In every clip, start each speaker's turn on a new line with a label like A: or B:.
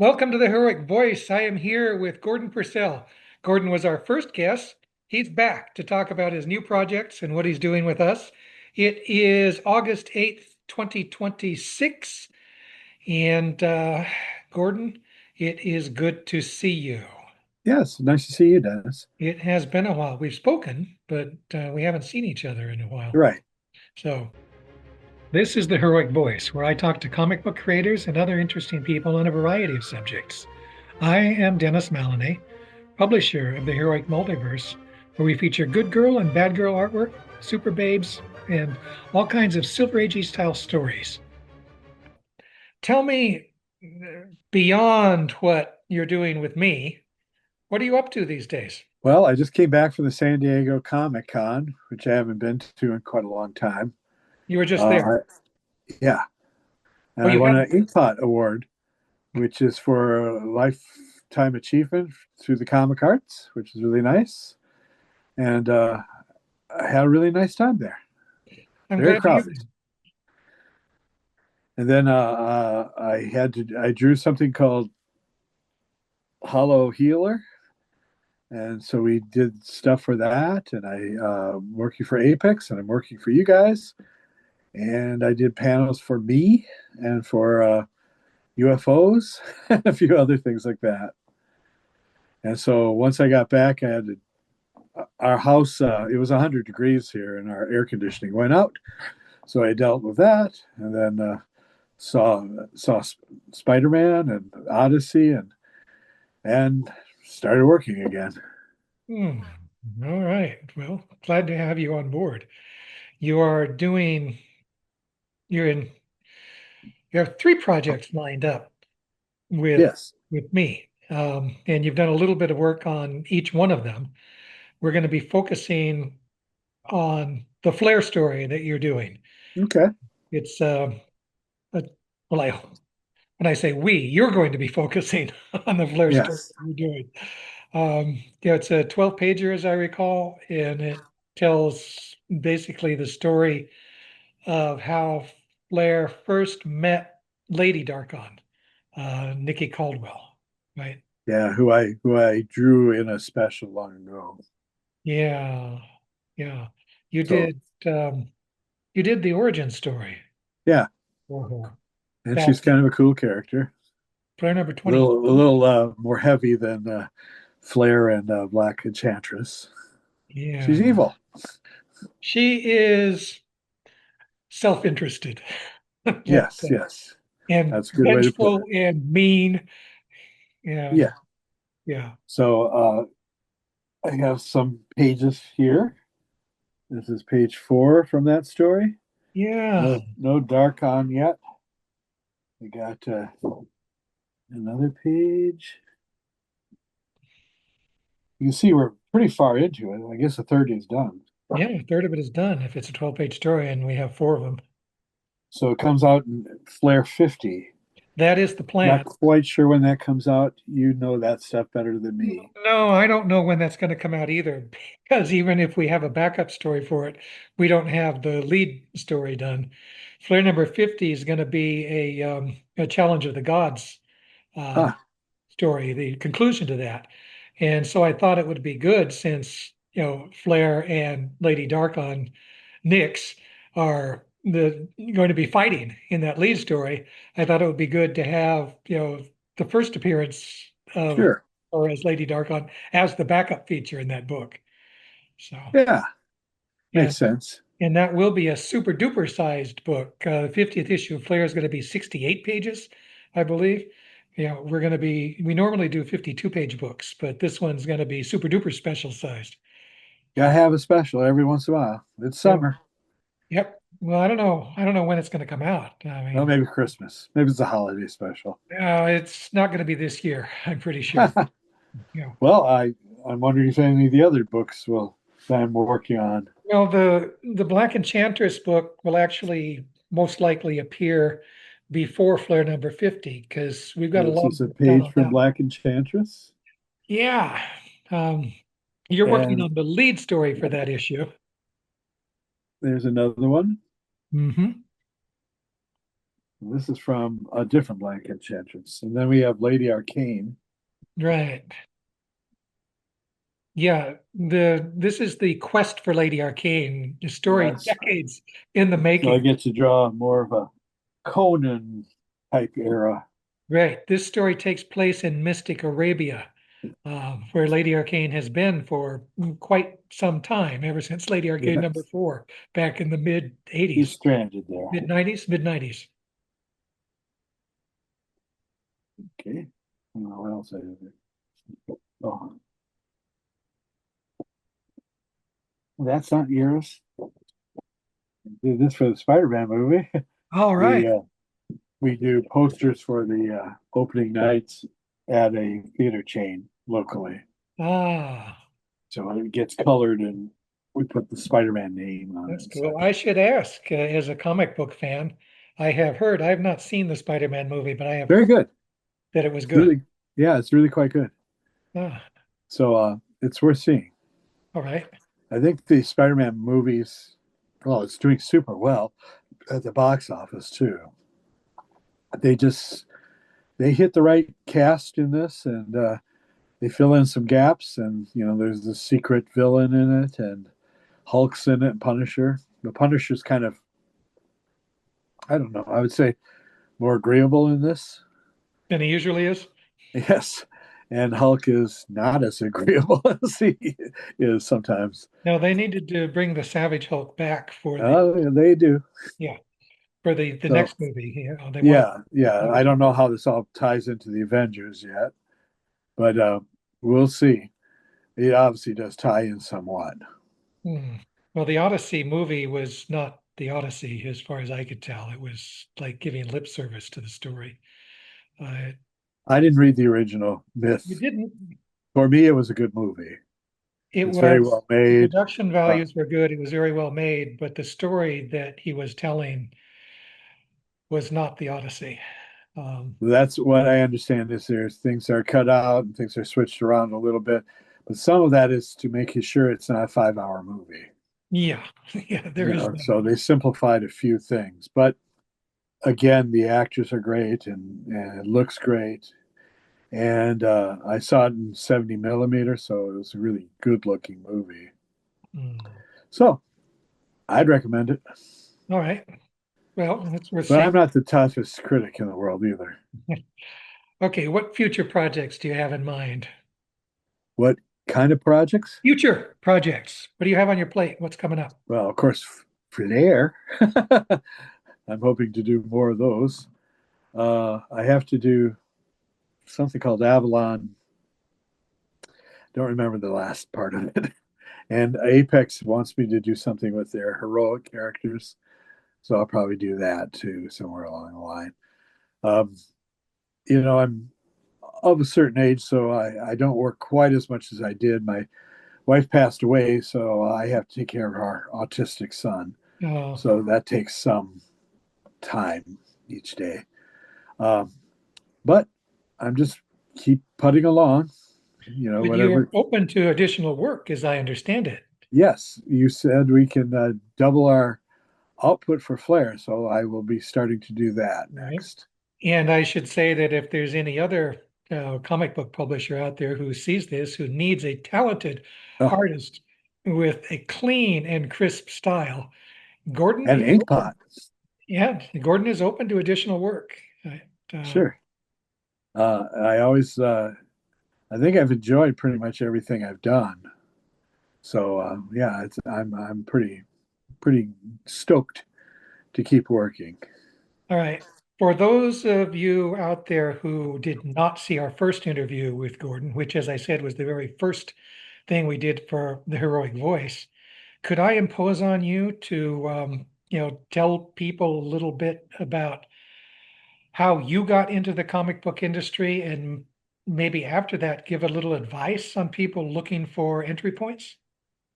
A: Welcome to the Heroic Voice. I am here with Gordon Purcell. Gordon was our first guest. He's back to talk about his new projects and what he's doing with us. It is August 8th, 2026. And Gordon, it is good to see you.
B: Yes, nice to see you, Dennis.
A: It has been a while. We've spoken, but we haven't seen each other in a while.
B: Right.
A: So, this is the Heroic Voice, where I talk to comic book creators and other interesting people on a variety of subjects. I am Dennis Maloney, publisher of the Heroic Multiverse, where we feature good girl and bad girl artwork, super babes, and all kinds of Silver Agey style stories. Tell me, beyond what you're doing with me, what are you up to these days?
B: Well, I just came back from the San Diego Comic Con, which I haven't been to in quite a long time.
A: You were just there.
B: Uh, yeah, and
A: Oh,
B: I
A: you
B: won
A: have?
B: an Inkpot Award, which is for lifetime achievement through the comic arts, which is really nice. And I had a really nice time there.
A: I'm
B: Very
A: glad to hear
B: crowded.
A: that.
B: And then I drew something called Hollow Healer. And so we did stuff for that. And I'm working for Apex and I'm working for you guys. And I did panels for me and for UFOs and a few other things like that. And so once I got back, I had to, our house, it was 100 degrees here and our air conditioning went out. So I dealt with that and then saw Spider-Man and Odyssey and started working again.
A: Hmm. All right. Well, glad to have you on board. You are doing, you're in, you have three projects lined up with
B: Yes.
A: me. And you've done a little bit of work on each one of them. We're going to be focusing on the Flare story that you're doing.
B: Okay.
A: It's a, well, when I say we, you're going to be focusing on the Flare story
B: Yes.
A: you're doing. Yeah, it's a 12 pager, as I recall, and it tells basically the story of how Flare first met Lady Darkon, Nikki Caldwell, right?
B: Yeah. Who I drew in a special long ago.
A: Yeah, yeah. You
B: So
A: did you did the origin story
B: yeah.
A: for her.
B: And she's
A: That's
B: kind of a cool character.
A: player number
B: A
A: 20.
B: little more heavy than Flare and Black Enchantress. She's
A: Yeah.
B: evil.
A: She is self-interested, let's
B: Yes,
A: say,
B: yes.
A: and
B: That's a good way to put
A: vengeful
B: it.
A: and mean. Yeah,
B: Yeah.
A: yeah,
B: So I have some pages here. This is page 4 from that story.
A: yeah,
B: No dark on yet. We got another page. You can see we're pretty far into it. I guess the third is done.
A: yeah. A third of it is done if it's a 12-page story, and we have four of them.
B: So it comes out in Flare 50.
A: That is the
B: Not
A: plan.
B: quite sure when that comes out. You know that stuff better than me.
A: No, I don't know when that's going to come out either, because even if we have a backup story for it, we don't have the lead story done. Flare number 50 is going to be a Challenge of the Gods um,
B: Ah,
A: story, the conclusion to that. And so I thought it would be good since, Flare and Lady Darkon Nyx are going to be fighting in that lead story. I thought it would be good to have, the first appearance of
B: sure.
A: or as Lady Darkon as the backup feature in that book. So,
B: Yeah,
A: and
B: makes sense.
A: and that will be a super duper sized book. The 50th issue of Flare is going to be 68 pages, I believe. We normally do 52-page books, but this one's going to be super duper special sized.
B: Gotta have a special every once in a while. It's
A: Yeah.
B: summer.
A: Yep. Well, I don't know. I don't know when it's going to come out. I
B: Well,
A: mean,
B: maybe Christmas. Maybe it's a holiday special.
A: it's not going to be this year, I'm pretty sure. Yeah.
B: Well, I'm wondering if any of the other books will that I'm working on.
A: Well, the Black Enchantress book will actually most likely appear before Flare number 50 because we've got a
B: This
A: lot
B: is
A: of
B: a
A: work done
B: page
A: on
B: from
A: that.
B: Black Enchantress,
A: Yeah. Um, you're working
B: and
A: on the lead story for that issue.
B: there's another one.
A: Hmm.
B: This is from a different Black Enchantress. And then we have Lady Arcane.
A: Right. Yeah, the this is the quest for Lady Arcane, the story
B: Yes.
A: decades in the
B: So I
A: making.
B: get to draw more of a Conan type era.
A: Right. This story takes place in Mystic Arabia, where Lady Arcane has been for quite some time, ever since Lady Arcane number
B: Yes.
A: four, back in the mid
B: He's
A: 80s,
B: stranded there.
A: mid 90s, mid 90s.
B: Okay. I don't know what else I have. Oh, that's not yours. Did this for the Spider-Man movie.
A: All
B: We
A: right.
B: we do posters for the opening nights at a theater chain locally.
A: Ah,
B: So it gets colored and we put the Spider-Man name on it
A: that's
B: and
A: cool. I
B: such.
A: should ask, as a comic book fan, I have not seen the Spider-Man movie, but I have
B: Very
A: heard
B: good.
A: that it was
B: It's
A: good.
B: really, yeah, it's really quite good.
A: Ah,
B: So it's worth seeing.
A: all right.
B: I think the Spider-Man movies, well, it's doing super well at the box office too. They just they hit the right cast in this, and they fill in some gaps. And there's the secret villain in it, and Hulk's in it, and Punisher. The Punisher's kind of, I don't know, I would say more agreeable in this.
A: And he usually is.
B: Yes, and Hulk is not as agreeable as he is sometimes.
A: No, they needed to bring the Savage Hulk back for the
B: Oh, they do.
A: yeah for the
B: So
A: next movie. You know, they wanted
B: yeah, yeah. I
A: Savage
B: don't
A: Hulk.
B: know how this all ties into the Avengers yet, but we'll see. It obviously does tie in somewhat.
A: Hmm. Well, the Odyssey movie was not the Odyssey, as far as I could tell. It was like giving lip service to the story. Uh,
B: I didn't read the original
A: you
B: myth.
A: didn't.
B: For me, it was a good movie.
A: It
B: It's very
A: was
B: well
A: the
B: made.
A: production
B: Uh,
A: values were good. It was very well made, but the story that he was telling was not the Odyssey. Um,
B: that's what I understand is there's things are cut out and things are switched around a little bit, but some of that is to make sure it's not a 5 hour movie.
A: yeah, yeah, there is
B: So
A: that.
B: they simplified a few things, but again, the actors are great and it looks great. And I saw it in 70 millimeter, so it was a really good looking movie.
A: Hmm.
B: So I'd recommend it.
A: All right. Well, that's worth
B: But
A: seeing.
B: I'm not the toughest critic in the world either.
A: Okay, what future projects do you have in mind?
B: What kind of projects?
A: Future projects. What do you have on your plate? What's coming up?
B: Well, of course, Flair. I'm hoping to do more of those. I have to do something called Avalon. Don't remember the last part of it. And Apex wants me to do something with their heroic characters. So I'll probably do that too, somewhere along the line. Um, I'm of a certain age, so I don't work quite as much as I did. My wife passed away, so I have to take care of our autistic son.
A: Uh,
B: So that takes some time each day. Um, but I'm just keep putting along,
A: but you're
B: whatever.
A: open to additional work, as I understand it,
B: Yes, you said we can double our output for Flare, so I will be starting to do that
A: right?
B: next.
A: And I should say that if there's any other comic book publisher out there who sees this, who needs a talented
B: Oh,
A: artist with a clean and crisp style, Gordon
B: and
A: is
B: Inkpot,
A: open. Yeah, Gordon is open to additional work.
B: sure. I always, I think I've enjoyed pretty much everything I've done. So yeah, I'm pretty stoked to keep working.
A: All right. For those of you out there who did not see our first interview with Gordon, which, as I said, was the very first thing we did for the Heroic Voice, could I impose on you to, tell people a little bit about how you got into the comic book industry and maybe after that, give a little advice on people looking for entry points?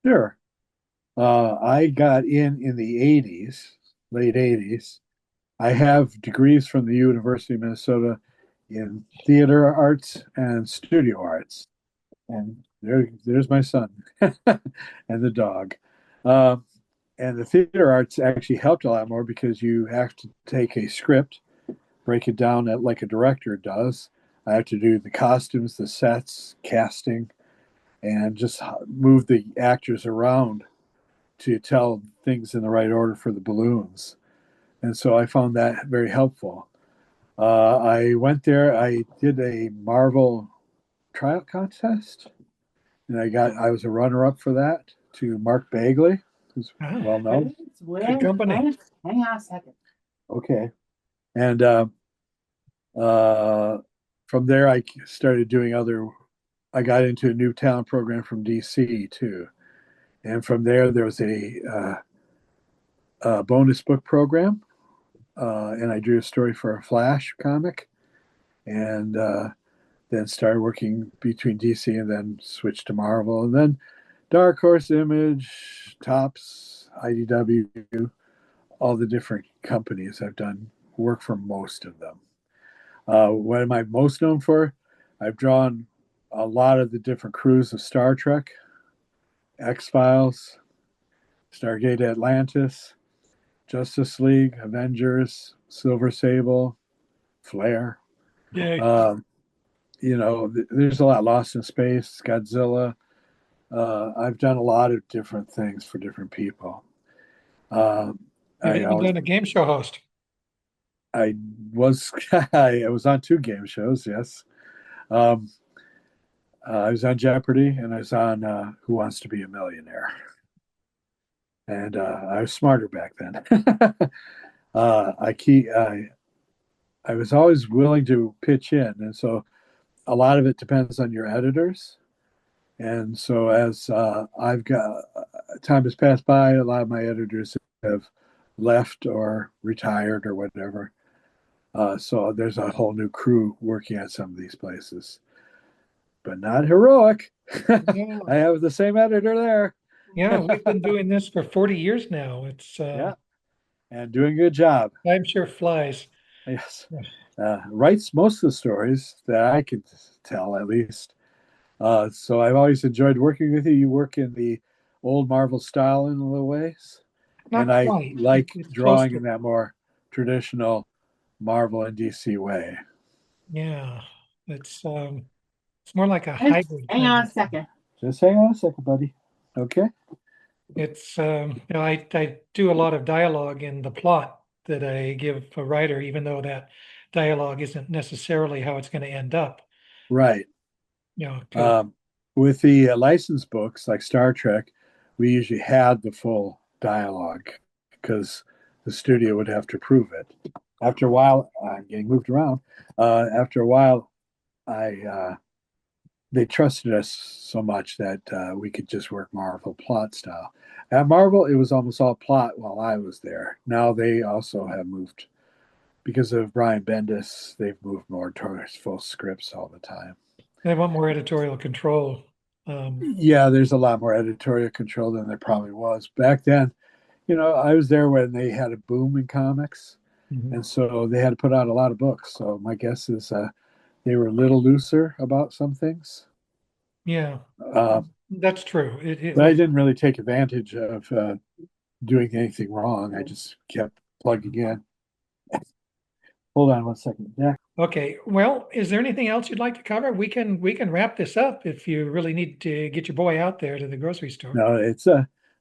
B: Sure. I got in the 80s, late 80s. I have degrees from the University of Minnesota in theater arts and studio arts. And there's my son and the dog. Um, and the theater arts actually helped a lot more because you have to take a script break it down like a director does. I have to do the costumes, the sets, casting, and just move the actors around to tell things in the right order for the balloons. And so I found that very helpful. I went there. I did a Marvel tryout contest, and I was a runner up for that to Mark Bagley, who's
A: Ah,
B: well known.
A: good company.
C: Hang on a second.
B: Okay, and uh, from there I started doing other. I got into a new talent program from DC too, and from there was a bonus book program, and I drew a story for a Flash comic, and then started working between DC and then switched to Marvel, and then Dark Horse, Image, Tops, IDW, all the different companies. I've done work for most of them. What am I most known for? I've drawn a lot of the different crews of Star Trek, X-Files, Stargate Atlantis, Justice League, Avengers, Silver Sable, Flare.
A: Yay.
B: There's a lot. Lost in Space, Godzilla. I've done a lot of different things for different people.
A: You've even done a game show host.
B: I was I was on two game shows. Yes, I was on Jeopardy and I was on Who Wants to Be a Millionaire. And I was smarter back then. I was always willing to pitch in, and so a lot of it depends on your editors. And so as I've got time has passed by, a lot of my editors have left or retired or whatever. So there's a whole new crew working at some of these places, but not heroic.
A: Yeah.
B: I have the same editor there.
A: Yeah, we've been doing this for 40 years now. It's
B: Yeah, and doing a good job.
A: time sure flies.
B: Yes, writes most of the stories that I could tell, at least. So I've always enjoyed working with you. You work in the old Marvel style in a little ways,
A: Not
B: and I
A: quite.
B: like
A: It's close
B: drawing
A: to,
B: in that more traditional Marvel and DC way.
A: yeah. It's more like a hybrid
C: Hang
A: kind
C: on
A: of
C: a second.
B: Just hang on a second, buddy. Okay.
A: It's I do a lot of dialogue in the plot that I give a writer, even though that dialogue isn't necessarily how it's going to end up.
B: Right.
A: You know, 'cause-
B: With the licensed books like Star Trek, we usually had the full dialogue because the studio would have to prove it. After a while, I'm getting moved around. After a while, I they trusted us so much that we could just work Marvel plot style. At Marvel, it was almost all plot while I was there. Now they also have moved because of Brian Bendis. They've moved more towards full scripts all the time.
A: they want more editorial control.
B: Yeah, there's a lot more editorial control than there probably was back then. I was there when they had a boom in comics,
A: Mhm.
B: and so they had to put out a lot of books. So my guess is they were a little looser about some things.
A: Yeah,
B: Uh,
A: that's true. It
B: but I
A: was,
B: didn't really take advantage of doing anything wrong. I just kept plugging in. Hold on one second. Yeah.
A: okay. Well, is there anything else you'd like to cover? We can wrap this up if you really need to get your boy out there to the grocery store.
B: No,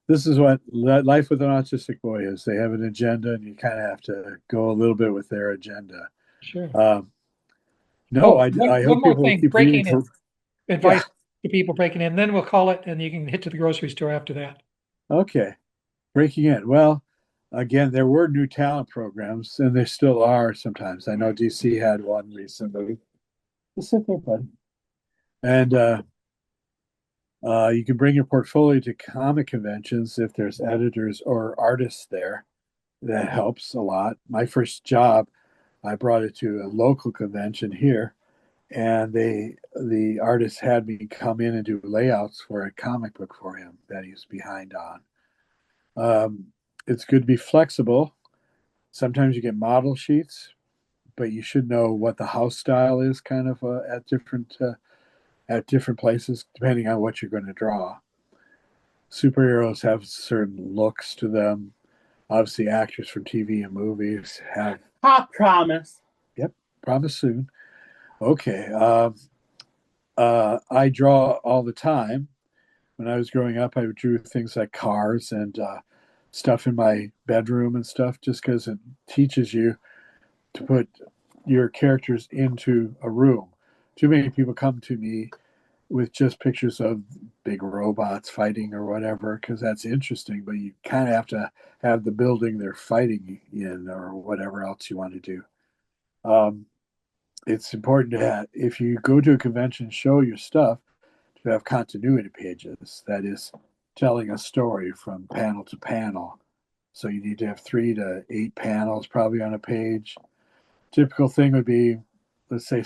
B: this is what life with an autistic boy is. They have an agenda, and you kind of have to go a little bit with their agenda.
A: Sure.
B: No,
A: Oh,
B: I
A: one
B: hope
A: more
B: people will
A: thing,
B: keep reading.
A: breaking in, advice to people breaking in, then we'll call it and you can hit to the grocery store after that.
B: Okay, breaking in. Well, again, there were new talent programs, and there still are sometimes. I know DC had one recently. Just sit there, buddy. And you can bring your portfolio to comic conventions if there's editors or artists there. That helps a lot. My first job, I brought it to a local convention here, and the artist had me come in and do layouts for a comic book for him that he was behind on. It's good to be flexible. Sometimes you get model sheets, but you should know what the house style is, kind of at different places, depending on what you're going to draw. Superheroes have certain looks to them. Obviously, actors from TV and movies have.
C: I promise.
B: Promise soon. Okay. I draw all the time. When I was growing up, I drew things like cars and stuff in my bedroom and stuff, just because it teaches you to put your characters into a room. Too many people come to me with just pictures of big robots fighting or whatever, because that's interesting, but you kind of have to have the building they're fighting in or whatever else you want to do. Um, it's important to have, if you go to a convention, show your stuff, to have continuity pages. That is, telling a story from panel to panel. So you need to have 3 to 8 panels probably on a page. Typical thing would be, let's say,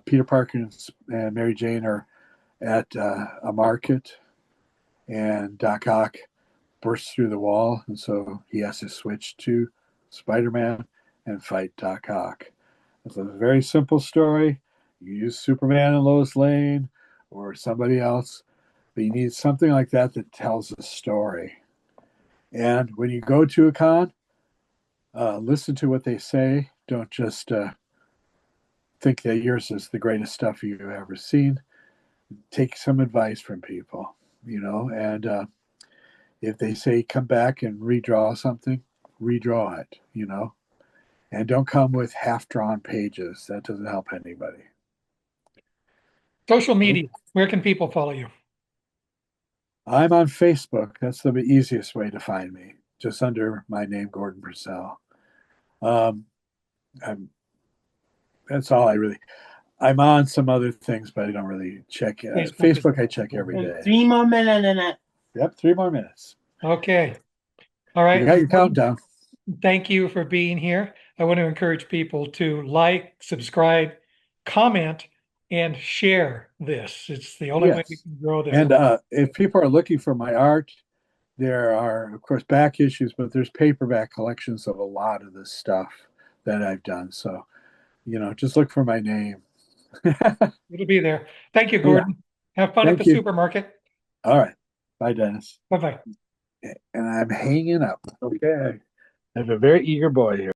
B: Peter Parker and Mary Jane are at a market, and Doc Ock bursts through the wall, and so he has to switch to Spider-Man and fight Doc Ock. It's a very simple story. You use Superman and Lois Lane or somebody else, but you need something like that that tells a story. And when you go to a con, listen to what they say. Don't just think that yours is the greatest stuff you've ever seen. Take some advice from people, and if they say come back and redraw something, redraw it. And don't come with half drawn pages. That doesn't help anybody.
A: Social media, where can people follow you?
B: I'm on Facebook. That's the easiest way to find me, just under my name, Gordon Purcell. Um, I'm, that's all I really. I'm on some other things, but I don't really check. Facebook, I check every day.
C: 3 more minutes in it.
B: Yep, 3 more minutes.
A: Okay. All right.
B: You got your countdown.
A: Thank you for being here. I want to encourage people to like, subscribe, comment, and share this. It's the only way we can grow this.
B: And if people are looking for my art, there are, of course, back issues, but there's paperback collections of a lot of this stuff that I've done. So, just look for my name.
A: It'll be there. Thank you, Gordon. Have fun at the supermarket.
B: All right. Bye, Dennis.
A: Bye-bye.
B: And I'm hanging up. Okay. I have a very eager boy here.